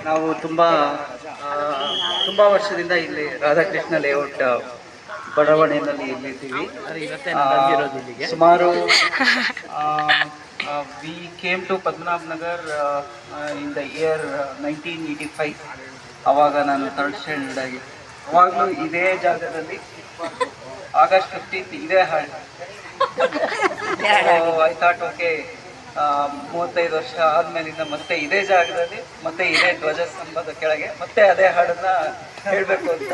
ನಾವು ತುಂಬ ವರ್ಷದಿಂದ ಇಲ್ಲಿ ರಾಧಾಕೃಷ್ಣ ಲೇಔಟ್ ಬಡಾವಣೆಯಲ್ಲಿ ಇಲ್ಲಿದ್ದೀವಿ. ಸುಮಾರು we came to Padmanabha Nagar in the year 1985. ಅವಾಗ ನಾನು 3rd ಸ್ಟ್ಯಾಂಡರ್ಡ್ ಆಗಿ, ಅವಾಗಲೂ ಇದೇ ಜಾಗದಲ್ಲಿ ಆಗಸ್ಟ್ 15th ಇದೇ ಹಾಡು. ಐ ಥಾಟ್ ಓಕೆ, 35 ವರ್ಷ ಆದ್ಮೇಲಿಂದ ಮತ್ತೆ ಇದೇ ಜಾಗದಲ್ಲಿ ಮತ್ತೆ ಇದೇ ಧ್ವಜಸ್ತಂಭದ ಕೆಳಗೆ ಮತ್ತೆ ಅದೇ ಹಾಡನ್ನ ಹೇಳಬೇಕು ಅಂತ.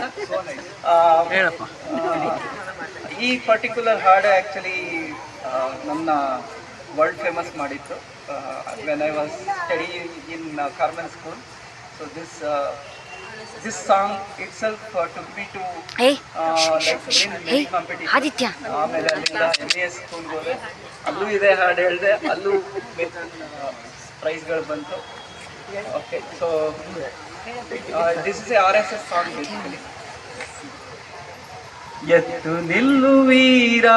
ಈ ಪರ್ಟಿಕ್ಯುಲರ್ ಹಾಡು ಆ್ಯಕ್ಚುಲಿ ನನ್ನ ವರ್ಲ್ಡ್ ಫೇಮಸ್ ಮಾಡಿತ್ತು when I was study in Carmel school. So this song itself took me to competition. ಆಮೇಲೆ ಅಲ್ಲಿಂದ MES ಸ್ಕೂಲ್ಗೆ ಹೋದೆ, ಅಲ್ಲೂ ಇದೇ ಹಾಡು ಹೇಳಿದೆ, ಅಲ್ಲೂ ಪ್ರೈಸ್ಗಳು ಬಂತು. Okay, so this is A RSS song basically. ಎತ್ತು ನಿಲ್ಲುವೀರ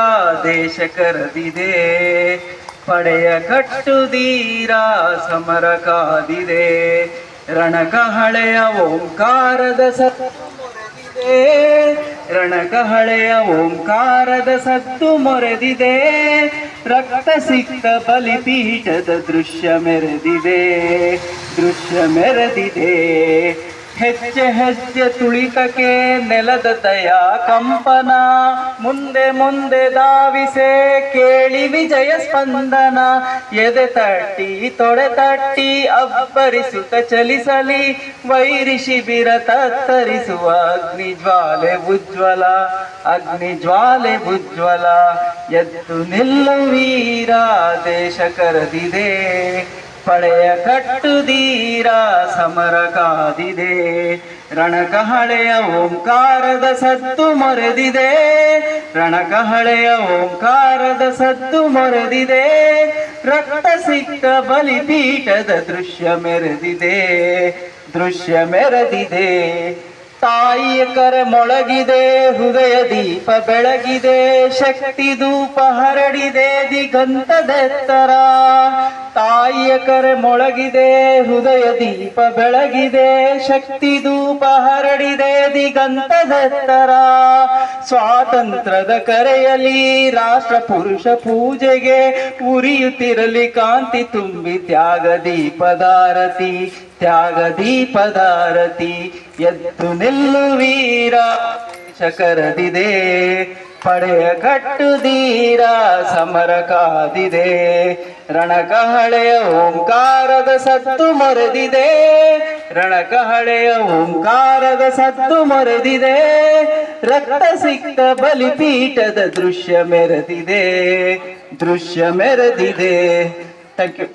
ದೇಶ ಕರೆದಿದೆ, ಪಡೆಯ ಕಟ್ಟುದೀರ ಸಮರ ಕಾದಿದೆ, ರಣಕಹಳೆಯ ಓಂಕಾರದ ಸತ್ತು ಮೊರೆದಿದೆ, ರಣಕಹಳೆಯ ಓಂಕಾರದ ಸತ್ತು ಮೊರೆದಿದೆ, ರಕ್ತ ಸಿಕ್ತ ಬಲಿಪೀಠದ ದೃಶ್ಯ ಮೆರೆದಿದೆ, ದೃಶ್ಯ ಮೆರೆದಿದೆ. ಹೆಜ್ಜೆ ಹೆಜ್ಜೆ ತುಳಿತಕ್ಕೆ ನೆಲದ ದಯ ಕಂಪನ, ಮುಂದೆ ಮುಂದೆ ಧಾವಿಸೆ ಕೇಳಿ ವಿಜಯ ಸ್ಪಂದನ, ಎದೆ ತಟ್ಟಿ ತೊಡೆ ತಟ್ಟಿ ಅಬ್ಬರಿಸುತ್ತ ಚಲಿಸಲಿ, ವೈರಿ ಶಿಬಿರ ತತ್ತರಿಸುವ ಅಗ್ನಿ ಜ್ವಾಲೆ ಉಜ್ವಲ, ಅಗ್ನಿ ಜ್ವಾಲೆ ಉಜ್ವಲ. ಎದ್ದು ನಿಲ್ಲು ವೀರ ದೇಶ ಕರೆದಿದೆ, ಪಡೆಯ ಕಟ್ಟುದೀರ ಸಮರ ಕಾದಿದೆ, ರಣಕಹಳೆಯ ಓಂಕಾರದ ಸದ್ದು ಮೊರೆದಿದೆ, ರಣಕಹಳೆಯ ಓಂಕಾರದ ಸದ್ದು ಮೊರೆದಿದೆ, ರಕ್ತ ಸಿಕ್ತ ಬಲಿಪೀಠದ ದೃಶ್ಯ ಮೆರೆದಿದೆ, ದೃಶ್ಯ ಮೆರೆದಿದೆ. ತಾಯಿಯ ಕರೆ ಮೊಳಗಿದೆ, ಹೃದಯ ದೀಪ ಬೆಳಗಿದೆ, ಶಕ್ತಿ ಧೂಪ ಹರಡಿದೆ ದಿಗಂತದೆತ್ತರ. ತಾಯಿಯ ಕರೆ ಮೊಳಗಿದೆ, ಹೃದಯ ದೀಪ ಬೆಳಗಿದೆ, ಶಕ್ತಿ ಧೂಪ ಹರಡಿದೆ ದಿಗಂತದೆತ್ತರ. ಸ್ವಾತಂತ್ರ್ಯದ ಕರೆಯಲಿ ರಾಷ್ಟ್ರ ಪುರುಷ ಪೂಜೆಗೆ ಉರಿಯುತ್ತಿರಲಿ ಕಾಂತಿ ತುಂಬಿ ತ್ಯಾಗ ದೀಪದಾರತಿ, ತ್ಯಾಗ ದೀಪದಾರತಿ. ಎದ್ದು ನಿಲ್ಲು ವೀರ ದೇಶ ಕರೆದಿದೆ, ಪಡೆಯ ಕಟ್ಟುದೀರ ಸಮರ ಕಾದಿದೆ, ರಣಕಹಳೆಯ ಓಂಕಾರದ ಸದ್ದು ಮೊರೆದಿದೆ, ರಣಕಹಳೆಯ ಓಂಕಾರದ ಸದ್ದು ಮೊರೆದಿದೆ, ರಕ್ತ ಸಿಕ್ತ ಬಲಿಪೀಠದ ದೃಶ್ಯ ಮೆರೆದಿದೆ, ದೃಶ್ಯ ಮೆರೆದಿದೆ. Thank you.